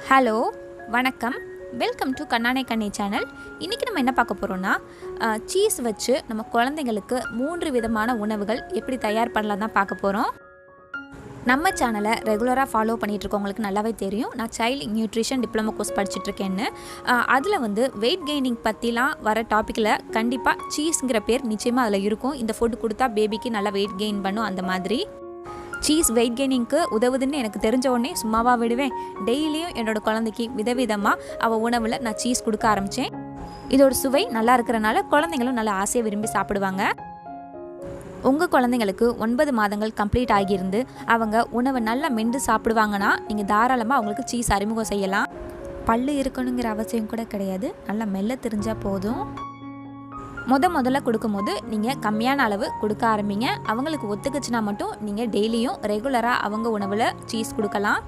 Hello, வணக்கம். Welcome to Kannana கண்ணே channel. இன்றைக்கி நம்ம என்ன பார்க்க போகிறோன்னா, சீஸ் வச்சு நம்ம குழந்தைங்களுக்கு 3 விதமான உணவுகள் எப்படி தயார் பண்ணலாம் தான் பார்க்க போகிறோம். நம்ம சேனலை ரெகுலராக ஃபாலோ பண்ணிகிட்ருக்கவங்களுக்கு நல்லாவே தெரியும், நான் சைல்டு நியூட்ரிஷன் டிப்ளமோ கோர்ஸ் படிச்சுட்ருக்கேன்னு. அதில் வெயிட் கெய்னிங் பற்றிலாம் வர டாப்பிக்கில் கண்டிப்பாக சீஸுங்கிற பேர் நிச்சயமாக அதில் இருக்கும். இந்த ஃபுட் கொடுத்தா பேபிக்கு நல்லா வெயிட் கெயின் பண்ணும். அந்த மாதிரி சீஸ் வெயிட் கெய்னிங்க்கு உதவுதுன்னு எனக்கு தெரிஞ்ச உடனே சும்மாவாக விடுவேன். டெய்லியும் என்னோடய குழந்தைக்கு விதவிதமாக அவள் உணவில் நான் சீஸ் கொடுக்க ஆரம்பித்தேன். இதோட சுவை நல்லா இருக்கிறனால குழந்தைங்களும் நல்லா ஆசையாக விரும்பி சாப்பிடுவாங்க. உங்கள் குழந்தைங்களுக்கு 9 மாதங்கள் கம்ப்ளீட் ஆகியிருந்து அவங்க உணவை நல்லா மென்று சாப்பிடுவாங்கன்னா நீங்கள் தாராளமாக அவங்களுக்கு சீஸ் அறிமுகம் செய்யலாம். பல்லு இருக்கணுங்கிற அவசியம் கூட கிடையாது, நல்லா மெல்ல தெரிஞ்சால் போதும். முதல்ல கொடுக்கும்போது நீங்கள் கம்மியான அளவு கொடுக்க ஆரம்பிங்க. அவங்களுக்கு ஒத்துக்குச்சுன்னா மட்டும் நீங்கள் டெய்லியும் ரெகுலராக அவங்க உணவில் சீஸ் கொடுக்கலாம்.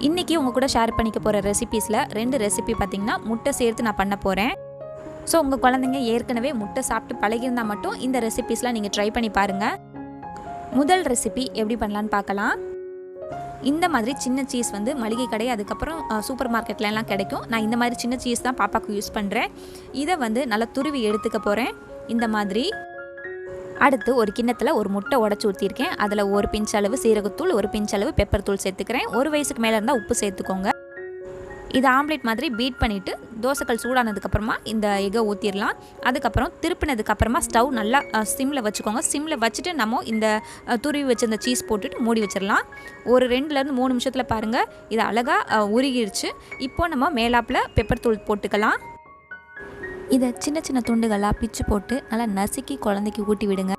இன்றைக்கி உங்கள் கூட ஷேர் பண்ணிக்க போகிற ரெசிபீஸில் 2 ரெசிபி பார்த்திங்கன்னா முட்டை சேர்த்து நான் பண்ண போகிறேன். ஸோ உங்கள் குழந்தைங்க ஏற்கனவே முட்டை சாப்பிட்டு பழகியிருந்தால் மட்டும் இந்த ரெசிபீஸ்லாம் நீங்கள் ட்ரை பண்ணி பாருங்கள். முதல் ரெசிபி எப்படி பண்ணலான்னு பார்க்கலாம். இந்த மாதிரி சின்ன சீஸ் மளிகை கடை அதுக்கப்புறம் சூப்பர் மார்க்கெட்லாம் கிடைக்கும். நான் இந்த மாதிரி சின்ன சீஸ் தான் பாப்பாவுக்கு யூஸ் பண்ணுறேன். இதை நல்லா துருவி எடுத்துக்க போகிறேன். இந்த மாதிரி அடுத்து ஒரு கிண்ணத்தில் ஒரு முட்டை உடச்சி ஊற்றிருக்கேன். அதில் ஒரு பிஞ்ச் அளவு சீரகத்தூள், ஒரு பிஞ்ச் அளவு பெப்பர் தூள் சேர்த்துக்கிறேன். 1 வயசுக்கு மேலே இருந்தால் உப்பு சேர்த்துக்கோங்க. இது ஆம்லேட் மாதிரி பீட் பண்ணிவிட்டு தோசைக்கல் சூடானதுக்கப்புறமா இந்த எக்கை ஊற்றிடலாம். அதுக்கப்புறம் திருப்பினதுக்கப்புறமா ஸ்டவ் நல்லா சிம்மில் வச்சுக்கோங்க. சிம்மில் வச்சுட்டு நம்ம இந்த துருவி வச்சிருந்த சீஸ் போட்டுட்டு மூடி வச்சிடலாம். ஒரு 2லேருந்து 3 நிமிஷத்தில் பாருங்கள், இது அழகாக உருகிடுச்சு. இப்போ நம்ம மேலாப்பில் பெப்பர் தூள் போட்டுக்கலாம். இதை சின்ன சின்ன துண்டுகளாக பிச்சு போட்டு நல்லா நசுக்கி குழந்தைக்கு ஊட்டி விடுங்க.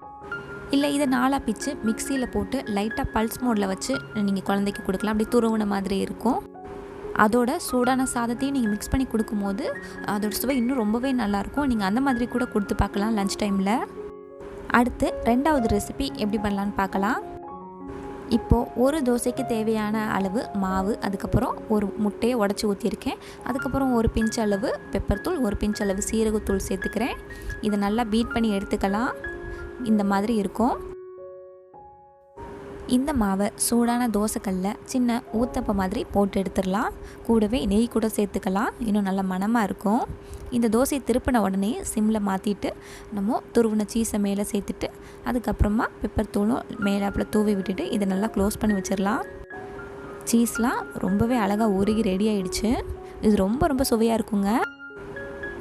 இல்லை இதை 4ஆக பிச்சு மிக்சியில் போட்டு லைட்டாக பல்ஸ் மோடில் வச்சு நீங்கள் குழந்தைக்கு கொடுக்கலாம். அப்படி துருவுன மாதிரி இருக்கும். அதோட சூடான சாதத்தையும் நீங்கள் மிக்ஸ் பண்ணி கொடுக்கும்போது அதோட சுவை இன்னும் ரொம்பவே நல்லாயிருக்கும். நீங்கள் அந்த மாதிரி கூட கொடுத்து பார்க்கலாம் லன்ச் டைமில். அடுத்து 2வது ரெசிபி எப்படி பண்ணலான்னு பார்க்கலாம். இப்போது ஒரு தோசைக்கு தேவையான அளவு மாவு, அதுக்கப்புறம் ஒரு முட்டையை உடச்சி ஊற்றிருக்கேன். அதுக்கப்புறம் ஒரு பிஞ்ச் அளவு பெப்பர் தூள், ஒரு பிஞ்ச் அளவு சீரகத்தூள் சேர்த்துக்கிறேன். இதை நல்லா பீட் பண்ணி எடுத்துக்கலாம். இந்த மாதிரி இருக்கும். இந்த மாவை சூடான தோசைக்கல்லில் சின்ன ஊத்தப்பம் மாதிரி போட்டு எடுத்துடலாம். கூடவே நெய் கூட சேர்த்துக்கலாம், இன்னும் நல்ல மணமாக இருக்கும். இந்த தோசையை திருப்பின உடனே சிம்மில் மாற்றிட்டு நம்ம துருவின சீஸை மேலே சேர்த்துட்டு அதுக்கப்புறமா பெப்பர் தூளும் மேலாப்பில் தூவி விட்டுட்டு இதை நல்லா க்ளோஸ் பண்ணி வச்சிடலாம். சீஸ்லாம் ரொம்பவே அழகாக உருகி ரெடி ஆகிடுச்சு. இது ரொம்ப சுவையாக இருக்குங்க.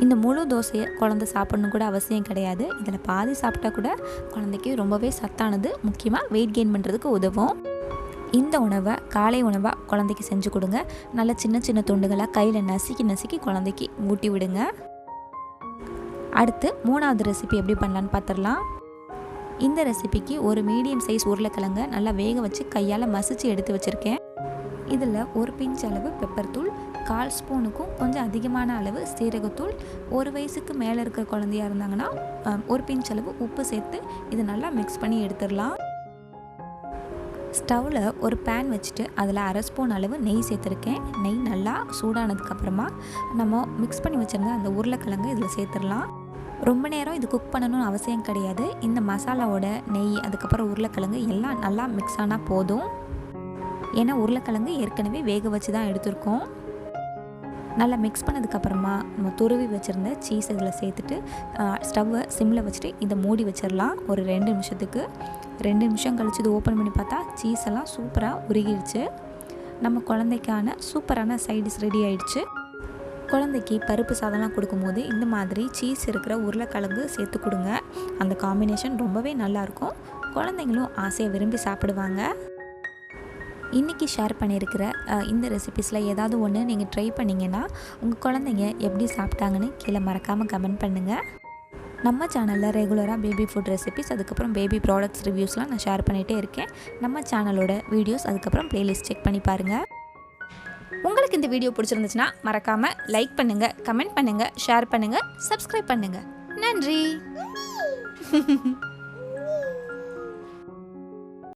இந்த முழு தோசையை குழந்தை சாப்பிடணும் கூட அவசியம் கிடையாது. இதில் பாதி சாப்பிட்டா கூட குழந்தைக்கு ரொம்பவே சத்தானது, முக்கியமாக வெயிட் கெயின் பண்ணுறதுக்கு உதவும். இந்த உணவை காலை உணவாக குழந்தைக்கு செஞ்சு கொடுங்க. நல்ல சின்ன சின்ன துண்டுகளாக கையில் நசுக்கி குழந்தைக்கு ஊட்டி விடுங்க. அடுத்து 3வது ரெசிபி எப்படி பண்ணலான்னு பார்த்துடலாம். இந்த ரெசிபிக்கு ஒரு மீடியம் சைஸ் உருளைக்கிழங்கை நல்லா வேக வச்சு கையால் மசிச்சு எடுத்து வச்சுருக்கேன். இதில் ஒரு பிஞ்ச் அளவு பெப்பர் தூள், 1/4 ஸ்பூனுக்கும் கொஞ்சம் அதிகமான அளவு சீரகத்தூள், 1 வயசுக்கு மேலே இருக்கிற குழந்தையாக இருந்தாங்கன்னா ஒரு பிஞ்ச் அளவு உப்பு சேர்த்து இதை நல்லா மிக்ஸ் பண்ணி எடுத்துடலாம். ஸ்டவ்வில் ஒரு பேன் வச்சுட்டு அதில் 1/2 ஸ்பூன் அளவு நெய் சேர்த்துருக்கேன். நெய் நல்லா சூடானதுக்கப்புறமா நம்ம மிக்ஸ் பண்ணி வச்சுருந்த அந்த உருளைக்கிழங்கு இதில் சேர்த்துடலாம். ரொம்ப நேரம் இது குக் பண்ணணும்னு அவசியம் கிடையாது. இந்த மசாலாவோட நெய் அதுக்கப்புறம் உருளைக்கிழங்கு எல்லாம் நல்லா மிக்ஸ் ஆனால் போதும். ஏன்னா உருளைக்கிழங்கு ஏற்கனவே வேக வச்சு தான் எடுத்துருக்கோம். நல்லா மிக்ஸ் பண்ணதுக்கப்புறமா நம்ம துருவி வச்சுருந்த சீஸ் இதில் சேர்த்துட்டு ஸ்டவ்வை சிம்மில் வச்சுட்டு இதை மூடி வச்சிடலாம் ஒரு 2 நிமிஷத்துக்கு. 2 நிமிஷம் கழிச்சு இது ஓப்பன் பண்ணி பார்த்தா சீஸ் எல்லாம் சூப்பராக உருகிடுச்சு. நம்ம குழந்தைக்கான சூப்பரான சைடிஷ் ரெடி ஆகிடுச்சு. குழந்தைக்கு பருப்பு சாதம்லாம் கொடுக்கும்போது இந்த மாதிரி சீஸ் இருக்கிற உருளைக்கிழங்கு சேர்த்து கொடுங்க. அந்த காம்பினேஷன் ரொம்பவே நல்லாயிருக்கும். குழந்தைங்களும் ஆசையாக விரும்பி சாப்பிடுவாங்க. இன்றைக்கி ஷேர் பண்ணியிருக்கிற இந்த ரெசிபீஸில் ஏதாவது ஒன்று நீங்கள் ட்ரை பண்ணிங்கன்னா உங்கள் குழந்தைங்க எப்படி சாப்பிட்டாங்கன்னு கீழே மறக்காமல் கமெண்ட் பண்ணுங்கள். நம்ம சேனலில் ரெகுலராக பேபி ஃபுட் ரெசிபீஸ் அதுக்கப்புறம் பேபி ப்ராடக்ட்ஸ் ரிவ்யூஸ்லாம் நான் ஷேர் பண்ணிகிட்டே இருக்கேன். நம்ம சேனலோட வீடியோஸ் அதுக்கப்புறம் ப்ளேலிஸ்ட் செக் பண்ணி பாருங்கள். உங்களுக்கு இந்த வீடியோ பிடிச்சிருந்துச்சுன்னா மறக்காமல் லைக் பண்ணுங்கள், கமெண்ட் பண்ணுங்கள், ஷேர் பண்ணுங்கள், சப்ஸ்கிரைப் பண்ணுங்கள். நன்றி.